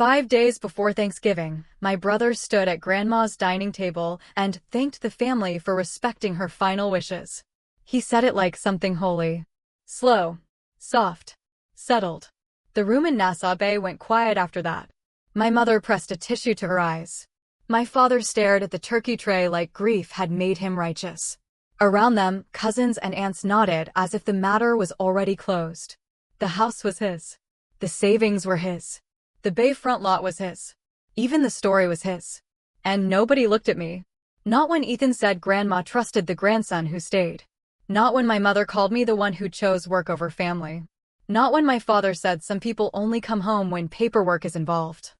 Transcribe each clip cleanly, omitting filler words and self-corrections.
5 days before Thanksgiving, my brother stood at Grandma's dining table and thanked the family for respecting her final wishes. He said it like something holy. Slow, soft, settled. The room in Nassau Bay went quiet after that. My mother pressed a tissue to her eyes. My father stared at the turkey tray like grief had made him righteous. Around them, cousins and aunts nodded as if the matter was already closed. The house was his. The savings were his. The bayfront lot was his. Even the story was his. And nobody looked at me. Not when Ethan said Grandma trusted the grandson who stayed. Not when my mother called me the one who chose work over family. Not when my father said some people only come home when paperwork is involved.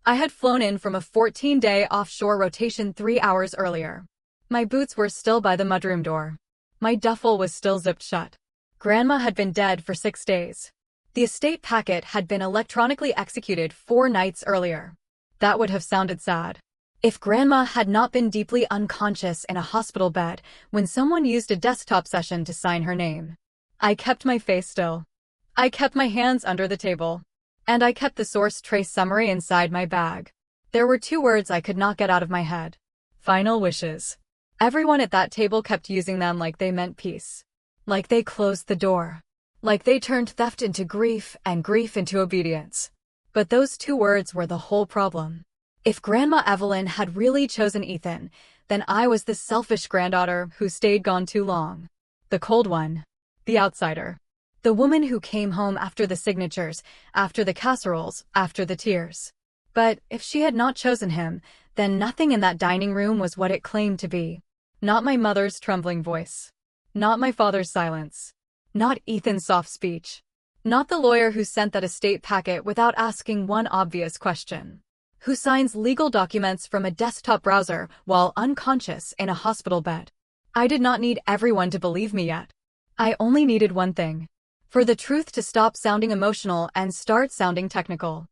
I had flown in from a 14-day offshore rotation 3 hours earlier. My boots were still by the mudroom door. My duffel was still zipped shut. Grandma had been dead for 6 days. The estate packet had been electronically executed 4 nights earlier. That would have sounded sad. If Grandma had not been deeply unconscious in a hospital bed when someone used a desktop session to sign her name. I kept my face still. I kept my hands under the table. And I kept the source trace summary inside my bag. There were 2 words I could not get out of my head. Final wishes. Everyone at that table kept using them like they meant peace. Like they closed the door. Like they turned theft into grief and grief into obedience. But those 2 words were the whole problem. If Grandma Evelyn had really chosen Ethan, then I was the selfish granddaughter who stayed gone too long. The cold one. The outsider. The woman who came home after the signatures, after the casseroles, after the tears. But if she had not chosen him, then nothing in that dining room was what it claimed to be. Not my mother's trembling voice. Not my father's silence. Not Ethan's soft speech. Not the lawyer who sent that estate packet without asking one obvious question. Who signs legal documents from a desktop browser while unconscious in a hospital bed. I did not need everyone to believe me yet. I only needed one thing. For the truth to stop sounding emotional and start sounding technical.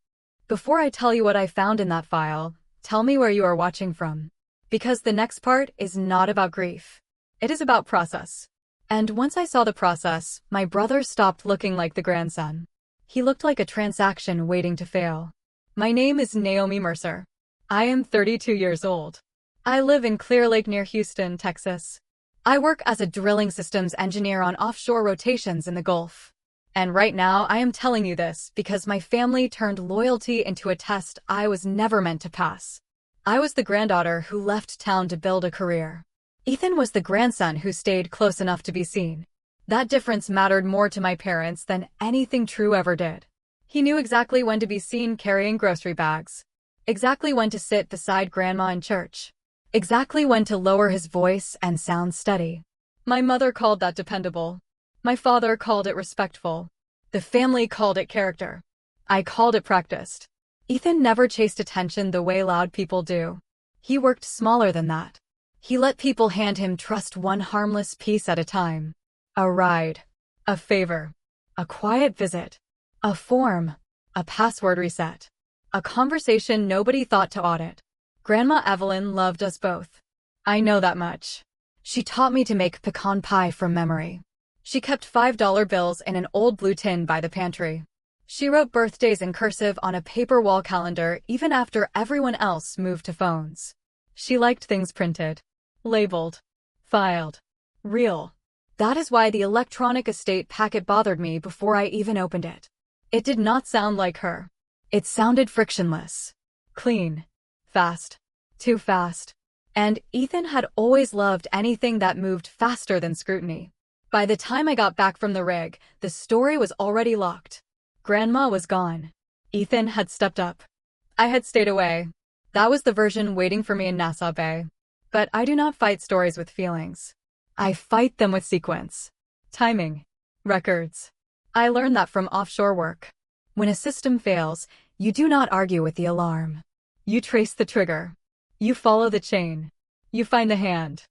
Before I tell you what I found in that file, tell me where you are watching from. Because the next part is not about grief. It is about process. And once I saw the process, my brother stopped looking like the grandson. He looked like a transaction waiting to fail. My name is Naomi Mercer. I am 32 years old. I live in Clear Lake near Houston, Texas. I work as a drilling systems engineer on offshore rotations in the Gulf. And right now I am telling you this because my family turned loyalty into a test I was never meant to pass. I was the granddaughter who left town to build a career. Ethan was the grandson who stayed close enough to be seen. That difference mattered more to my parents than anything true ever did. He knew exactly when to be seen carrying grocery bags. Exactly when to sit beside Grandma in church. Exactly when to lower his voice and sound steady. My mother called that dependable. My father called it respectful. The family called it character. I called it practiced. Ethan never chased attention the way loud people do. He worked smaller than that. He let people hand him trust one harmless piece at a time. A ride. A favor. A quiet visit. A form. A password reset. A conversation nobody thought to audit. Grandma Evelyn loved us both. I know that much. She taught me to make pecan pie from memory. She kept $5 bills in an old blue tin by the pantry. She wrote birthdays in cursive on a paper wall calendar even after everyone else moved to phones. She liked things printed, labeled, filed, real. That is why the electronic estate packet bothered me before I even opened it. It did not sound like her. It sounded frictionless, clean, fast, too fast. And Ethan had always loved anything that moved faster than scrutiny. By the time I got back from the rig, the story was already locked. Grandma was gone. Ethan had stepped up. I had stayed away. That was the version waiting for me in Nassau Bay. But I do not fight stories with feelings. I fight them with sequence. Timing. Records. I learned that from offshore work. When a system fails, you do not argue with the alarm. You trace the trigger. You follow the chain. You find the hand.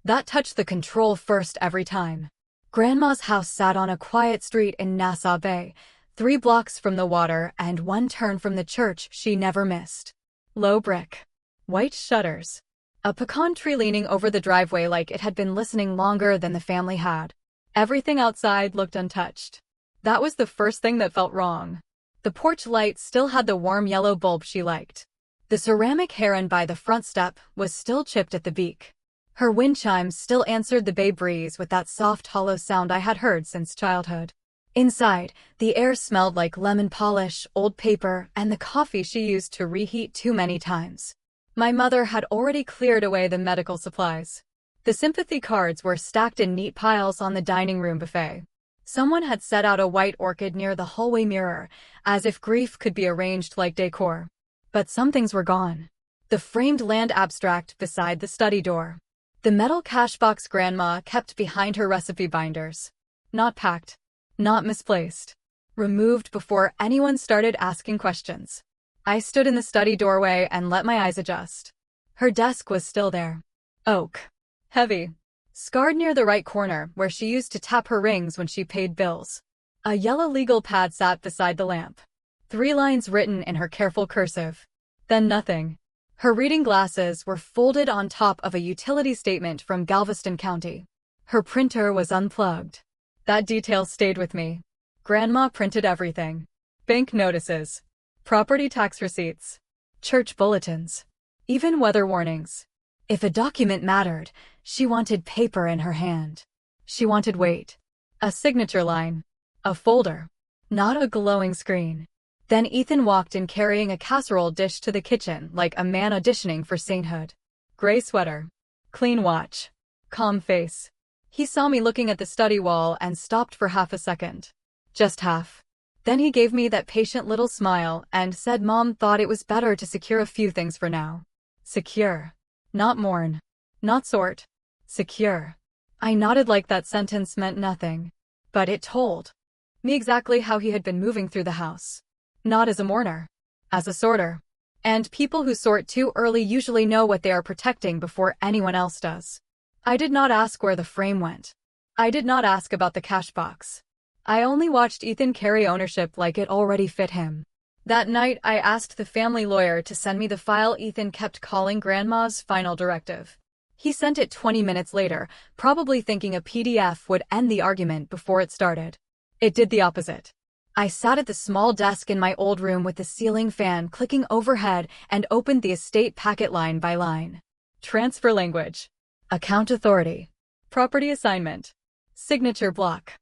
That touched the control first every time. Grandma's house sat on a quiet street in Nassau Bay, 3 blocks from the water and 1 turn from the church she never missed. Low brick. White shutters. A pecan tree leaning over the driveway like it had been listening longer than the family had. Everything outside looked untouched. That was the first thing that felt wrong. The porch light still had the warm yellow bulb she liked. The ceramic heron by the front step was still chipped at the beak. Her wind chimes still answered the bay breeze with that soft hollow sound I had heard since childhood. Inside, the air smelled like lemon polish, old paper, and the coffee she used to reheat too many times. My mother had already cleared away the medical supplies. The sympathy cards were stacked in neat piles on the dining room buffet. Someone had set out a white orchid near the hallway mirror, as if grief could be arranged like decor. But some things were gone. The framed land abstract beside the study door. The metal cash box Grandma kept behind her recipe binders. Not packed. Not misplaced. Removed before anyone started asking questions. I stood in the study doorway and let my eyes adjust. Her desk was still there. Oak. Heavy. Scarred near the right corner where she used to tap her rings when she paid bills. A yellow legal pad sat beside the lamp. 3 lines written in her careful cursive. Then nothing. Her reading glasses were folded on top of a utility statement from Galveston County. Her printer was unplugged. That detail stayed with me. Grandma printed everything. Bank notices. Property tax receipts. Church bulletins. Even weather warnings. If a document mattered, she wanted paper in her hand. She wanted weight. A signature line. A folder. Not a glowing screen. Then Ethan walked in carrying a casserole dish to the kitchen like a man auditioning for sainthood. Gray sweater. Clean watch. Calm face. He saw me looking at the study wall and stopped for half a second. Just half. Then he gave me that patient little smile and said Mom thought it was better to secure a few things for now. Secure. Not mourn. Not sort. Secure. I nodded like that sentence meant nothing. But it told me exactly how he had been moving through the house. Not as a mourner. As a sorter. And people who sort too early usually know what they are protecting before anyone else does. I did not ask where the frame went. I did not ask about the cash box. I only watched Ethan carry ownership like it already fit him. That night I asked the family lawyer to send me the file Ethan kept calling Grandma's final directive. He sent it 20 minutes later, probably thinking a PDF would end the argument before it started. It did the opposite. I sat at the small desk in my old room with the ceiling fan clicking overhead and opened the estate packet line by line. Transfer language. Account authority. Property assignment. Signature block.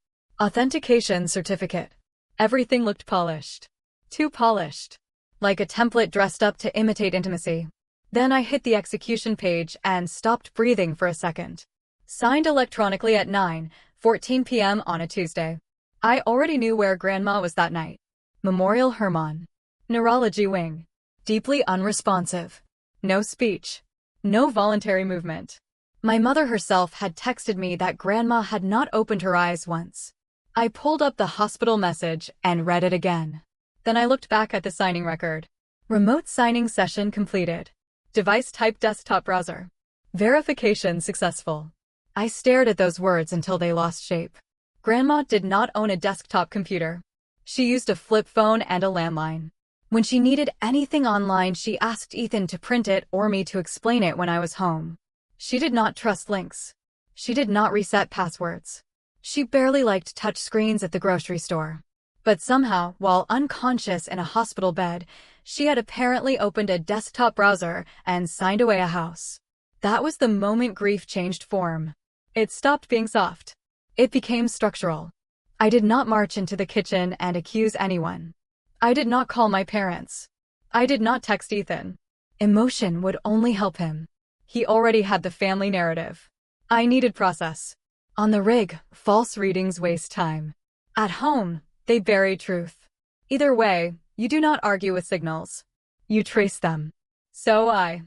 Authentication certificate. Everything looked polished. Too polished. Like a template dressed up to imitate intimacy. Then I hit the execution page and stopped breathing for a second. Signed electronically at 9:14 p.m. on a Tuesday. I already knew where Grandma was that night. Memorial Hermann. Neurology wing. Deeply unresponsive. No speech. No voluntary movement. My mother herself had texted me that Grandma had not opened her eyes once. I pulled up the hospital message and read it again. Then I looked back at the signing record. Remote signing session completed. Device type desktop browser. Verification successful. I stared at those words until they lost shape. Grandma did not own a desktop computer. She used a flip phone and a landline. When she needed anything online, she asked Ethan to print it or me to explain it when I was home. She did not trust links. She did not reset passwords. She barely liked touch screens at the grocery store. But somehow, while unconscious in a hospital bed, she had apparently opened a desktop browser and signed away a house. That was the moment grief changed form. It stopped being soft. It became structural. I did not march into the kitchen and accuse anyone. I did not call my parents. I did not text Ethan. Emotion would only help him. He already had the family narrative. I needed process. On the rig, false readings waste time. At home, they bury truth. Either way, you do not argue with signals. You trace them. So I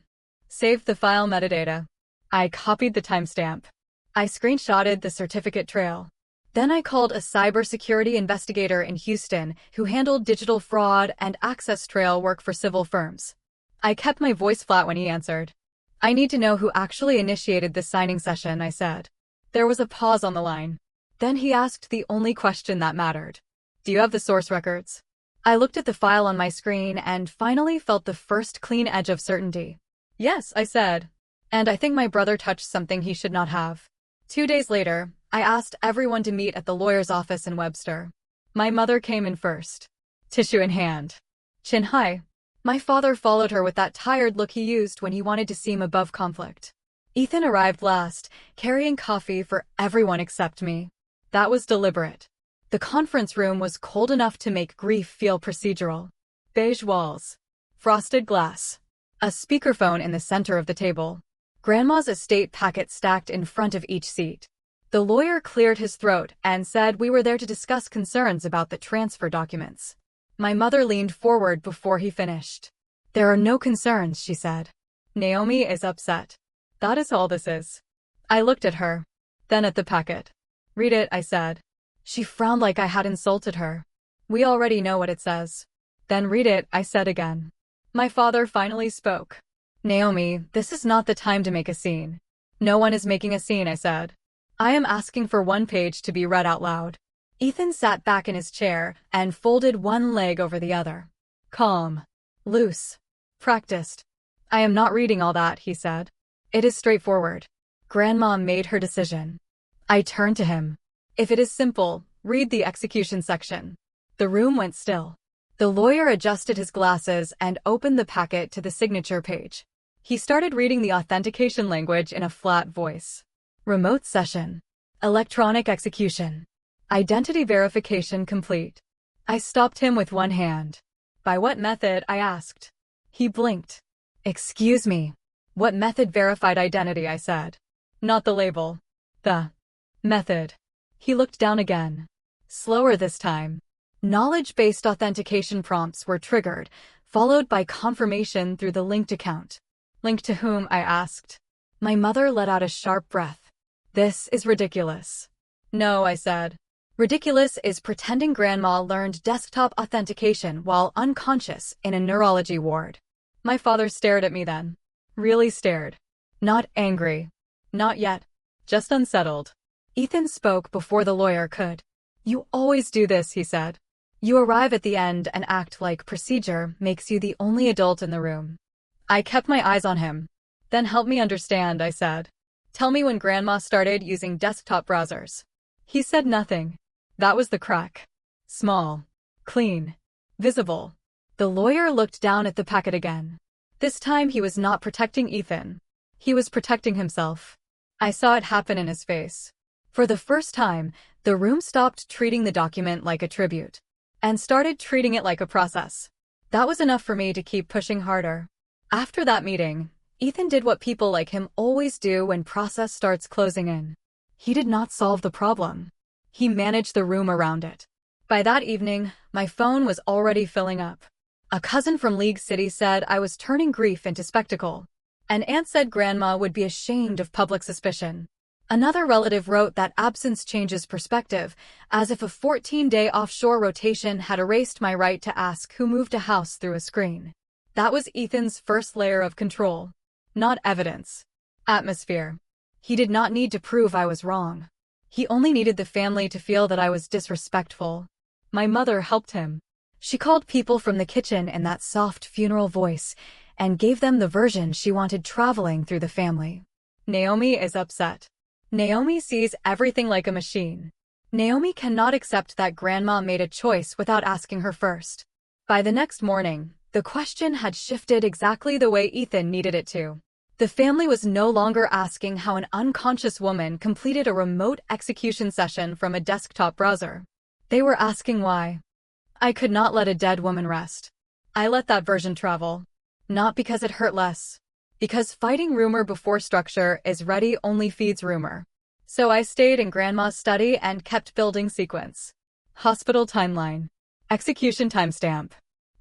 saved the file metadata. I copied the timestamp. I screenshotted the certificate trail. Then I called a cybersecurity investigator in Houston who handled digital fraud and access trail work for civil firms. I kept my voice flat when he answered. I need to know who actually initiated this signing session, I said. There was a pause on the line. Then he asked the only question that mattered. Do you have the source records? I looked at the file on my screen and finally felt the first clean edge of certainty. Yes, I said. And I think my brother touched something he should not have. 2 days later, I asked everyone to meet at the lawyer's office in Webster. My mother came in first. tissue in hand, chin high. My father followed her with that tired look he used when he wanted to seem above conflict. Ethan arrived last, carrying coffee for everyone except me. That was deliberate. The conference room was cold enough to make grief feel procedural. Beige walls, frosted glass, a speakerphone in the center of the table. Grandma's estate packet stacked in front of each seat. The lawyer cleared his throat and said we were there to discuss concerns about the transfer documents. My mother leaned forward before he finished. There are no concerns, she said. Naomi is upset. That is all this is. I looked at her, then at the packet. Read it, I said. She frowned like I had insulted her. We already know what it says. Then read it, I said again. My father finally spoke. Naomi, this is not the time to make a scene. No one is making a scene, I said. I am asking for one page to be read out loud. Ethan sat back in his chair and folded one leg over the other. Calm. Loose. Practiced. I am not reading all that, he said. It is straightforward. Grandma made her decision. I turned to him. If it is simple, read the execution section. The room went still. The lawyer adjusted his glasses and opened the packet to the signature page. He started reading the authentication language in a flat voice. Remote session. Electronic execution. Identity verification complete. I stopped him with one hand. By what method, I asked. He blinked. Excuse me. What method verified identity, I said. Not the label. The method. He looked down again. Slower this time. Knowledge-based authentication prompts were triggered, followed by confirmation through the linked account. Linked to whom, I asked. My mother let out a sharp breath. This is ridiculous. No, I said. Ridiculous is pretending Grandma learned desktop authentication while unconscious in a neurology ward. My father stared at me then. Really stared. Not angry. Not yet. Just unsettled. Ethan spoke before the lawyer could. You always do this, he said. You arrive at the end and act like procedure makes you the only adult in the room. I kept my eyes on him. Then help me understand, I said. Tell me when Grandma started using desktop browsers. He said nothing. That was the crack. Small. Clean. Visible. The lawyer looked down at the packet again. This time he was not protecting Ethan. He was protecting himself. I saw it happen in his face. For the first time, the room stopped treating the document like a tribute and started treating it like a process. That was enough for me to keep pushing harder. After that meeting, Ethan did what people like him always do when process starts closing in. He did not solve the problem. He managed the room around it. By that evening, my phone was already filling up. A cousin from League City said I was turning grief into spectacle. An aunt said Grandma would be ashamed of public suspicion. Another relative wrote that absence changes perspective, as if a 14-day offshore rotation had erased my right to ask who moved a house through a screen. That was Ethan's first layer of control. Not evidence. Atmosphere. He did not need to prove I was wrong. He only needed the family to feel that I was disrespectful. My mother helped him. She called people from the kitchen in that soft funeral voice and gave them the version she wanted traveling through the family. Naomi is upset. Naomi sees everything like a machine. Naomi cannot accept that Grandma made a choice without asking her first. By the next morning, the question had shifted exactly the way Ethan needed it to. The family was no longer asking how an unconscious woman completed a remote execution session from a desktop browser. They were asking why. I could not let a dead woman rest. I let that version travel. Not because it hurt less. Because fighting rumor before structure is ready only feeds rumor. So I stayed in Grandma's study and kept building sequence. Hospital timeline. Execution timestamp.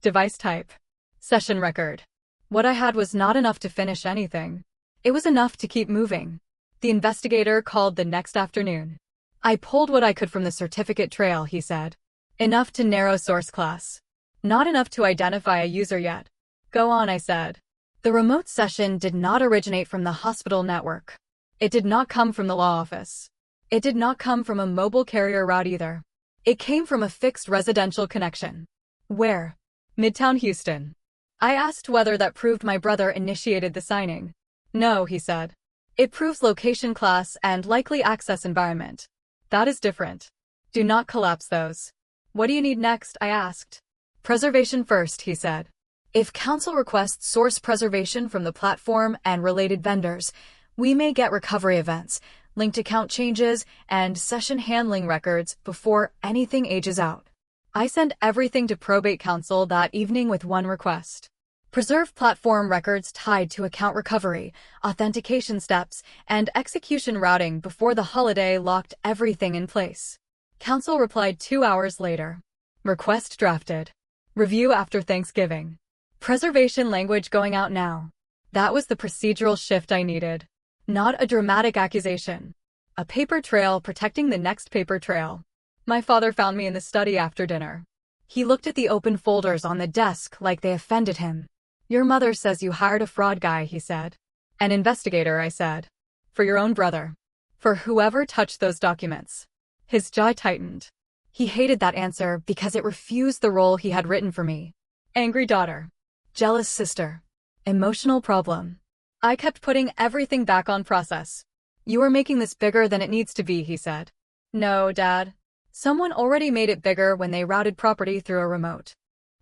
Device type. Session record. What I had was not enough to finish anything. It was enough to keep moving. The investigator called the next afternoon. I pulled what I could from the certificate trail, he said. Enough to narrow source class. Not enough to identify a user yet. Go on, I said. The remote session did not originate from the hospital network. It did not come from the law office. It did not come from a mobile carrier route either. It came from a fixed residential connection. Where? Midtown Houston. I asked whether that proved my brother initiated the signing. No, he said. It proves location class and likely access environment. That is different. Do not collapse those. What do you need next? I asked. Preservation first, he said. If counsel requests source preservation from the platform and related vendors, we may get recovery events, linked account changes, and session handling records before anything ages out. I sent everything to probate counsel that evening with one request. Preserve platform records tied to account recovery, authentication steps, and execution routing before the holiday locked everything in place. Counsel replied 2 hours later. Request drafted. Review after Thanksgiving. Preservation language going out now. That was the procedural shift I needed. Not a dramatic accusation. A paper trail protecting the next paper trail. My father found me in the study after dinner. He looked at the open folders on the desk like they offended him. Your mother says you hired a fraud guy, he said. An investigator, I said. For your own brother. For whoever touched those documents. His jaw tightened. He hated that answer because it refused the role he had written for me. Angry daughter. Jealous sister. Emotional problem. I kept putting everything back on process. You are making this bigger than it needs to be, he said. No, Dad. Someone already made it bigger when they routed property through a remote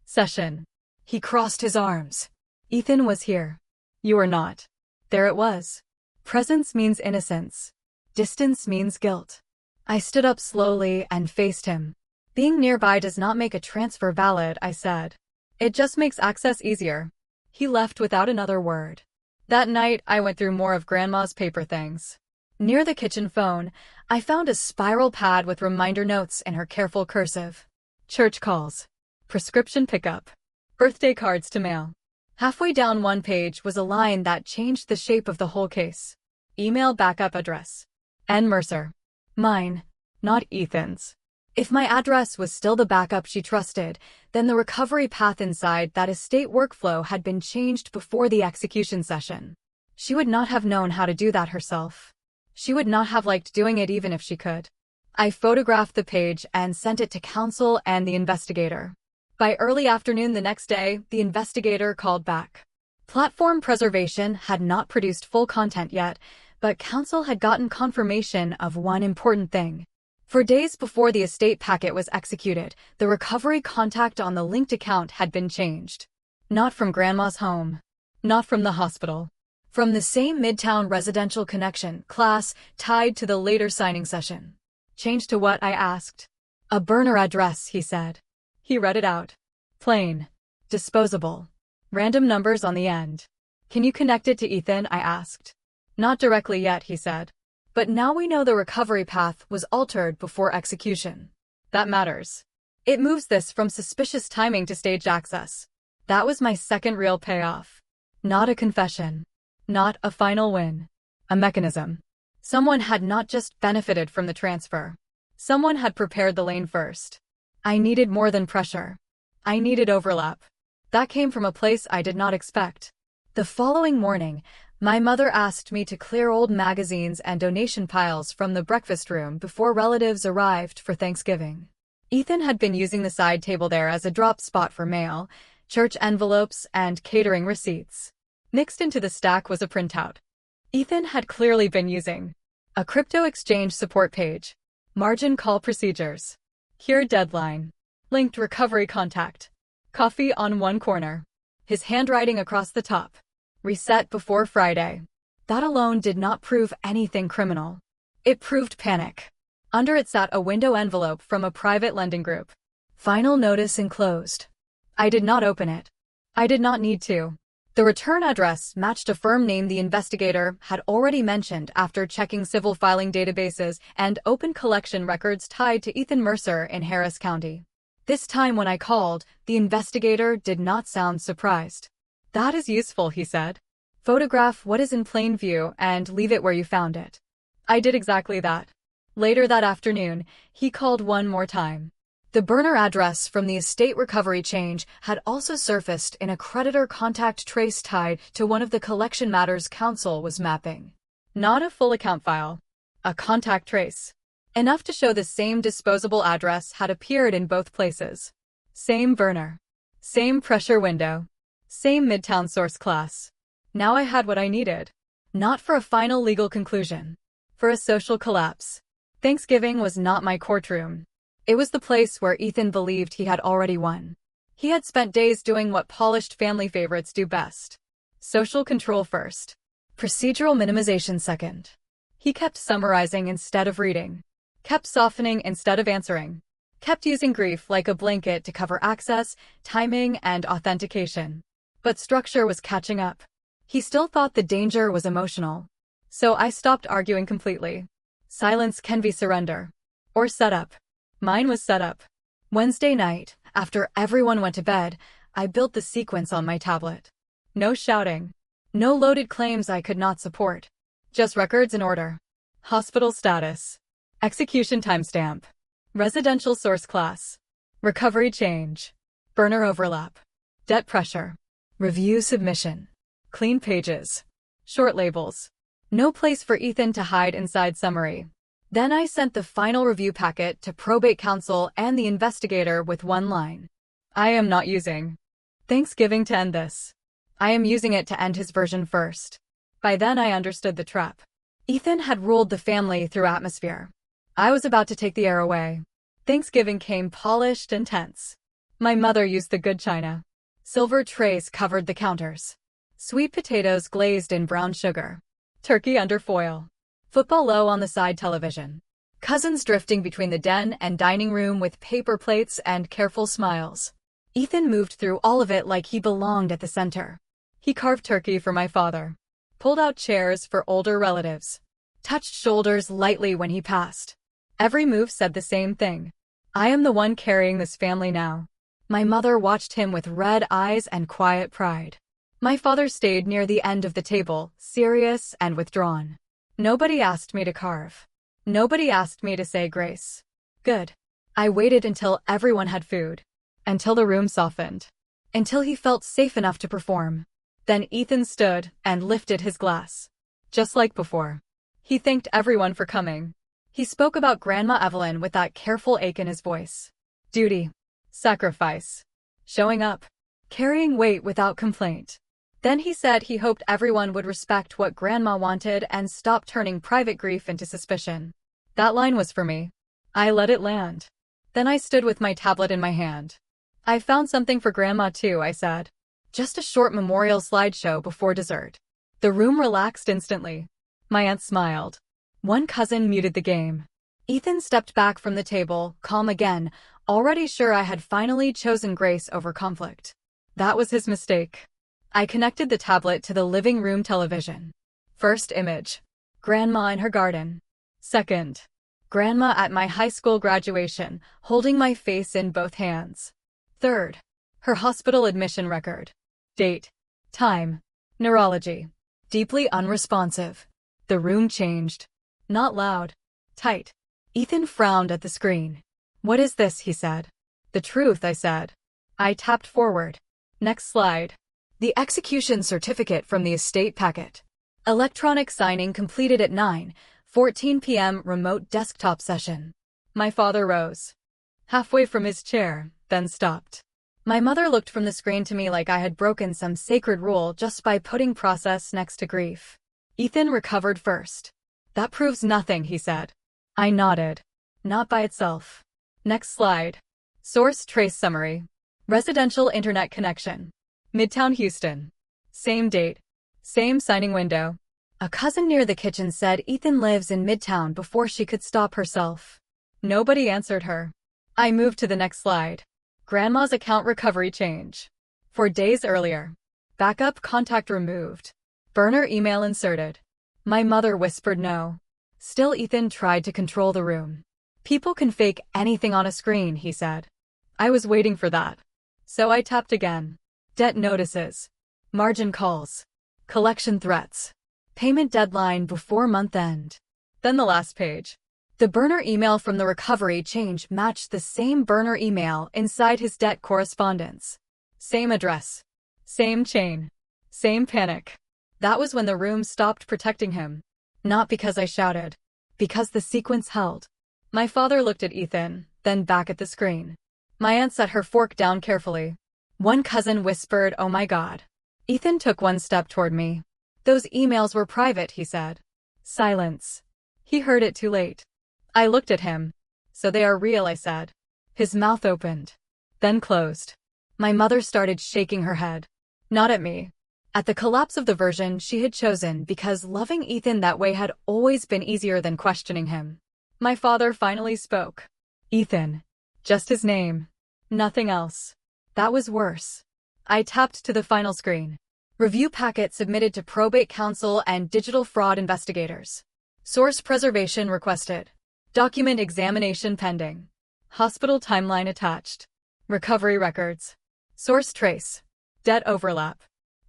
session. He crossed his arms. Ethan was here. You are not. There it was. Presence means innocence. Distance means guilt. I stood up slowly and faced him. Being nearby does not make a transfer valid, I said. It just makes access easier. He left without another word. That night, I went through more of Grandma's paper things. Near the kitchen phone, I found a spiral pad with reminder notes in her careful cursive. Church calls. Prescription pickup. Birthday cards to mail. Halfway down one page was a line that changed the shape of the whole case. Email backup address. N. Mercer. Mine, not Ethan's. If my address was still the backup she trusted, then the recovery path inside that estate workflow had been changed before the execution session. She would not have known how to do that herself. She would not have liked doing it even if she could. I photographed the page and sent it to counsel and the investigator. By early afternoon the next day, the investigator called back. Platform preservation had not produced full content yet, but counsel had gotten confirmation of one important thing. For days before the estate packet was executed, the recovery contact on the linked account had been changed. Not from Grandma's home. Not from the hospital. From the same Midtown residential connection, class, tied to the later signing session. Changed to what, I asked. A burner address, he said. He read it out. Plain. Disposable. Random numbers on the end. Can you connect it to Ethan, I asked. Not directly yet, he said. But now we know the recovery path was altered before execution. That matters. It moves this from suspicious timing to staged access. That was my second real payoff. Not a confession. Not a final win. A mechanism. Someone had not just benefited from the transfer. Someone had prepared the lane first. I needed more than pressure. I needed overlap. That came from a place I did not expect. The following morning, my mother asked me to clear old magazines and donation piles from the breakfast room before relatives arrived for Thanksgiving. Ethan had been using the side table there as a drop spot for mail, church envelopes, and catering receipts. Mixed into the stack was a printout. Ethan had clearly been using a crypto exchange support page, margin call procedures, cure deadline, linked recovery contact, coffee on one corner, his handwriting across the top. Reset before Friday. That alone did not prove anything criminal. It proved panic. Under it sat a window envelope from a private lending group. Final notice enclosed. I did not open it. I did not need to. The return address matched a firm name the investigator had already mentioned after checking civil filing databases and open collection records tied to Ethan Mercer in Harris County. This time when I called, the investigator did not sound surprised. That is useful, he said. Photograph what is in plain view and leave it where you found it. I did exactly that. Later that afternoon, he called one more time. The burner address from the estate recovery change had also surfaced in a creditor contact trace tied to one of the collection matters counsel was mapping. Not a full account file. A contact trace. Enough to show the same disposable address had appeared in both places. Same burner. Same pressure window. Same Midtown source class. Now I had what I needed. Not for a final legal conclusion. For a social collapse. Thanksgiving was not my courtroom. It was the place where Ethan believed he had already won. He had spent days doing what polished family favorites do best. Social control first. Procedural minimization second. He kept summarizing instead of reading. Kept softening instead of answering. Kept using grief like a blanket to cover access, timing, and authentication. But structure was catching up. He still thought the danger was emotional. So I stopped arguing completely. Silence can be surrender. Or setup. Mine was setup. Wednesday night, after everyone went to bed, I built the sequence on my tablet. No shouting. No loaded claims I could not support. Just records in order. Hospital status. Execution timestamp. Residential source class. Recovery change. Burner overlap. Debt pressure. Review submission. Clean pages. Short labels. No place for Ethan to hide inside summary. Then I sent the final review packet to probate counsel and the investigator with one line. I am not using Thanksgiving to end this. I am using it to end his version first. By then I understood the trap. Ethan had ruled the family through atmosphere. I was about to take the air away. Thanksgiving came polished and tense. My mother used the good china. Silver trays covered the counters. Sweet potatoes glazed in brown sugar. Turkey under foil. Football low on the side television. Cousins drifting between the den and dining room with paper plates and careful smiles. Ethan moved through all of it like he belonged at the center. He carved turkey for my father. Pulled out chairs for older relatives. Touched shoulders lightly when he passed. Every move said the same thing. I am the one carrying this family now. My mother watched him with red eyes and quiet pride. My father stayed near the end of the table, serious and withdrawn. Nobody asked me to carve. Nobody asked me to say grace. Good. I waited until everyone had food. Until the room softened. Until he felt safe enough to perform. Then Ethan stood and lifted his glass. Just like before. He thanked everyone for coming. He spoke about Grandma Evelyn with that careful ache in his voice. Duty. Sacrifice. Showing up. Carrying weight without complaint. Then he said he hoped everyone would respect what Grandma wanted and stop turning private grief into suspicion. That line was for me. I let it land. Then I stood with my tablet in my hand. I found something for Grandma too, I said. Just a short memorial slideshow before dessert. The room relaxed instantly. My aunt smiled. One cousin muted the game. Ethan stepped back from the table, calm again, already sure I had finally chosen grace over conflict. That was his mistake. I connected the tablet to the living room television. First image. Grandma in her garden. Second. Grandma at my high school graduation, holding my face in both hands. Third. Her hospital admission record. Date. Time. Neurology. Deeply unresponsive. The room changed. Not loud. Tight. Ethan frowned at the screen. What is this, he said. The truth, I said. I tapped forward. Next slide. The execution certificate from the estate packet. Electronic signing completed at 9:14 p.m. remote desktop session. My father rose. Halfway from his chair, then stopped. My mother looked from the screen to me like I had broken some sacred rule just by putting process next to grief. Ethan recovered first. That proves nothing, he said. I nodded. Not by itself. Next slide. Source trace summary. Residential internet connection. Midtown Houston. Same date. Same signing window. A cousin near the kitchen said Ethan lives in Midtown before she could stop herself. Nobody answered her. I moved to the next slide. Grandma's account recovery change. 4 days earlier. Backup contact removed. Burner email inserted. My mother whispered no. Still Ethan tried to control the room. People can fake anything on a screen, he said. I was waiting for that. So I tapped again. Debt notices. Margin calls. Collection threats. Payment deadline before month end. Then the last page. The burner email from the recovery change matched the same burner email inside his debt correspondence. Same address. Same chain. Same panic. That was when the room stopped protecting him. Not because I shouted. Because the sequence held. My father looked at Ethan, then back at the screen. My aunt set her fork down carefully. One cousin whispered, "Oh my God." Ethan took one step toward me. Those emails were private, he said. Silence. He heard it too late. I looked at him. So they are real, I said. His mouth opened. Then closed. My mother started shaking her head. Not at me. At the collapse of the version she had chosen because loving Ethan that way had always been easier than questioning him. My father finally spoke. Ethan. Just his name. Nothing else. That was worse. I tapped to the final screen. Review packet submitted to probate counsel and digital fraud investigators. Source preservation requested. Document examination pending. Hospital timeline attached. Recovery records. Source trace. Debt overlap.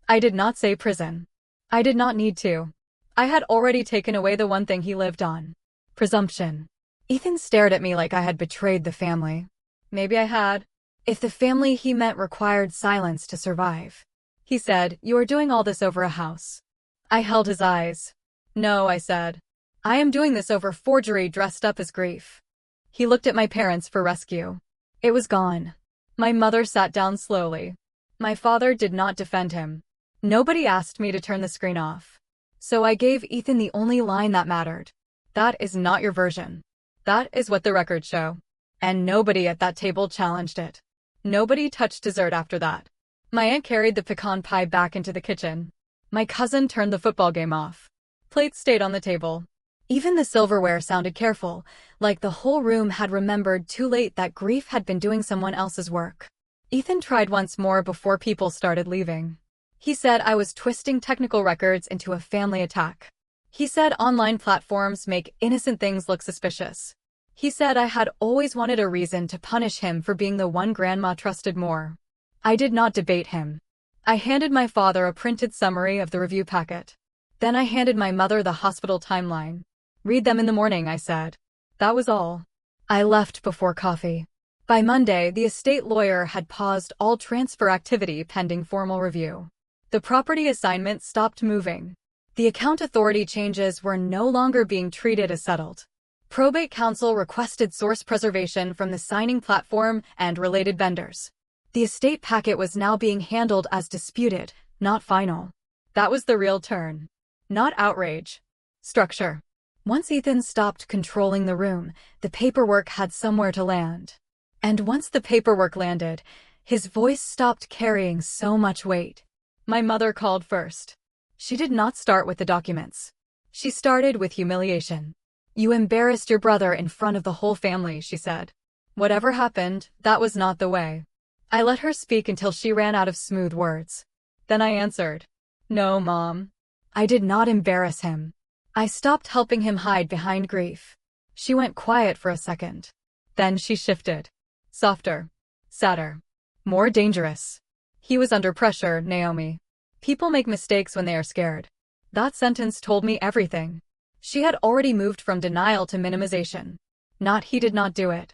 I did not say prison. I did not need to. I had already taken away the one thing he lived on. Presumption. Ethan stared at me like I had betrayed the family. Maybe I had. If the family he meant required silence to survive. He said, "You are doing all this over a house." I held his eyes. "No," I said. "I am doing this over forgery dressed up as grief." He looked at my parents for rescue. It was gone. My mother sat down slowly. My father did not defend him. Nobody asked me to turn the screen off. So I gave Ethan the only line that mattered. That is not your version. That is what the records show. And nobody at that table challenged it. Nobody touched dessert after that. My aunt carried the pecan pie back into the kitchen. My cousin turned the football game off. Plates stayed on the table. Even the silverware sounded careful, like the whole room had remembered too late that grief had been doing someone else's work. Ethan tried once more before people started leaving. He said I was twisting technical records into a family attack. He said online platforms make innocent things look suspicious. He said I had always wanted a reason to punish him for being the one Grandma trusted more. I did not debate him. I handed my father a printed summary of the review packet. Then I handed my mother the hospital timeline. "Read them in the morning," I said. That was all. I left before coffee. By Monday, the estate lawyer had paused all transfer activity pending formal review. The property assignment stopped moving. The account authority changes were no longer being treated as settled. Probate counsel requested source preservation from the signing platform and related vendors. The estate packet was now being handled as disputed, not final. That was the real turn. Not outrage. Structure. Once Ethan stopped controlling the room, the paperwork had somewhere to land. And once the paperwork landed, his voice stopped carrying so much weight. My mother called first. She did not start with the documents. She started with humiliation. "You embarrassed your brother in front of the whole family," she said. Whatever happened, that was not the way. I let her speak until she ran out of smooth words. Then I answered. "No, Mom. I did not embarrass him. I stopped helping him hide behind grief." She went quiet for a second. Then she shifted. Softer. Sadder. More dangerous. "He was under pressure, Naomi. People make mistakes when they are scared." That sentence told me everything. She had already moved from denial to minimization. Not he did not do it.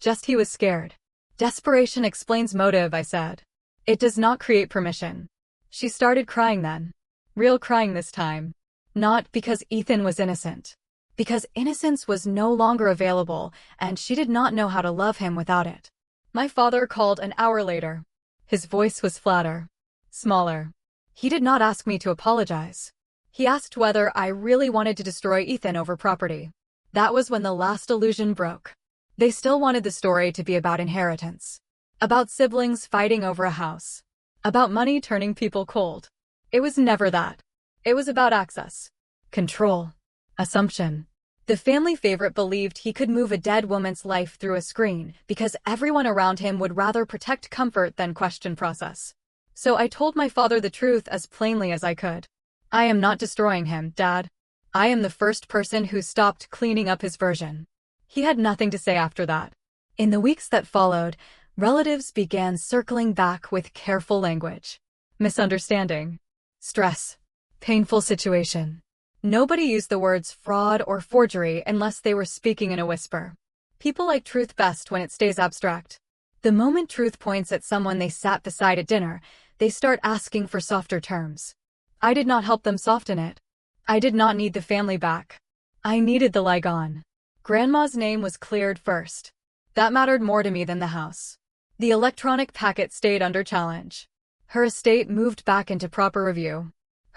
Just he was scared. "Desperation explains motive," I said. "It does not create permission." She started crying then. Real crying this time. Not because Ethan was innocent. Because innocence was no longer available, and she did not know how to love him without it. My father called an hour later. His voice was flatter. Smaller. He did not ask me to apologize. He asked whether I really wanted to destroy Ethan over property. That was when the last illusion broke. They still wanted the story to be about inheritance. About siblings fighting over a house. About money turning people cold. It was never that. It was about access. Control. Assumption. The family favorite believed he could move a dead woman's life through a screen because everyone around him would rather protect comfort than question process. So I told my father the truth as plainly as I could. "I am not destroying him, Dad. I am the first person who stopped cleaning up his version." He had nothing to say after that. In the weeks that followed, relatives began circling back with careful language. Misunderstanding. Stress. Painful situation. Nobody used the words fraud or forgery unless they were speaking in a whisper. People like truth best when it stays abstract. The moment truth points at someone they sat beside at dinner, they start asking for softer terms. I did not help them soften it. I did not need the family back. I needed the lie gone. Grandma's name was cleared first. That mattered more to me than the house. The electronic packet stayed under challenge. Her estate moved back into proper review.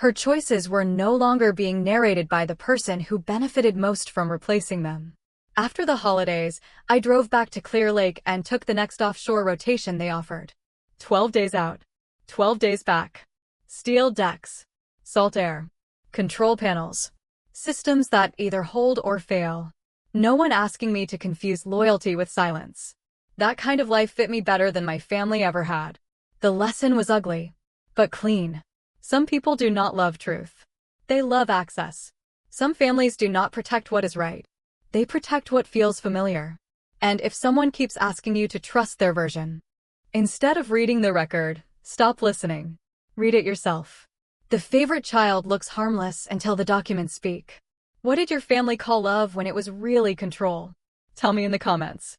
Her choices were no longer being narrated by the person who benefited most from replacing them. After the holidays, I drove back to Clear Lake and took the next offshore rotation they offered. 12 days out. 12 days back. Steel decks. Salt air. Control panels. Systems that either hold or fail. No one asking me to confuse loyalty with silence. That kind of life fit me better than my family ever had. The lesson was ugly, but clean. Some people do not love truth. They love access. Some families do not protect what is right. They protect what feels familiar. And if someone keeps asking you to trust their version, instead of reading the record, stop listening. Read it yourself. The favorite child looks harmless until the documents speak. What did your family call love when it was really control? Tell me in the comments.